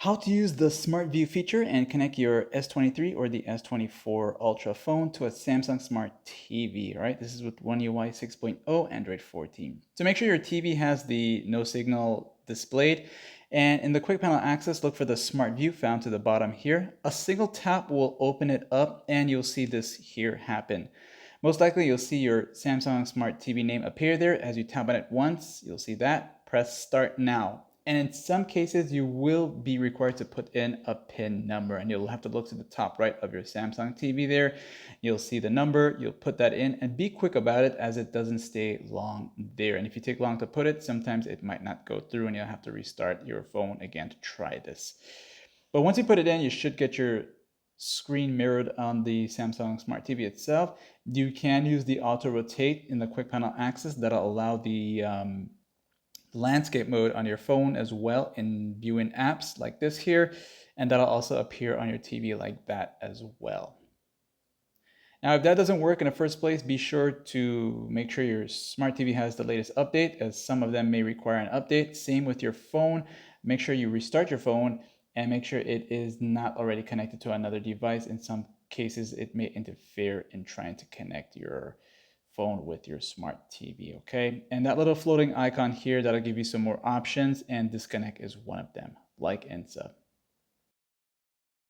How to use the Smart View feature and connect your S23 or the S24 Ultra phone to a Samsung Smart TV, right? This is with One UI 6.0, Android 14. So make sure your TV has the no signal displayed. And in the quick panel access, look for the Smart View found to the bottom here. A single tap will open it up and you'll see this here happen. Most likely you'll see your Samsung Smart TV name appear there. As you tap on it once, you'll see that. Press Start Now. And in some cases, you will be required to put in a PIN number, and you'll have to look to the top right of your Samsung TV there. You'll see the number, you'll put that in, and be quick about it as it doesn't stay long there. And if you take long to put it, sometimes it might not go through and you'll have to restart your phone again to try this. But once you put it in, you should get your screen mirrored on the Samsung Smart TV itself. You can use the auto rotate in the quick panel access that'll allow the landscape mode on your phone as well in viewing apps like this here, and that'll also appear on your TV like that as well. Now, if that doesn't work in the first place, be sure to make sure your smart TV has the latest update, as some of them may require an update. Same with your phone. Make sure you restart your phone and make sure it is not already connected to another device. In some cases, it may interfere in trying to connect your phone with your smart TV, okay? And that little floating icon here, that'll give you some more options, and disconnect is one of them. Like and sub.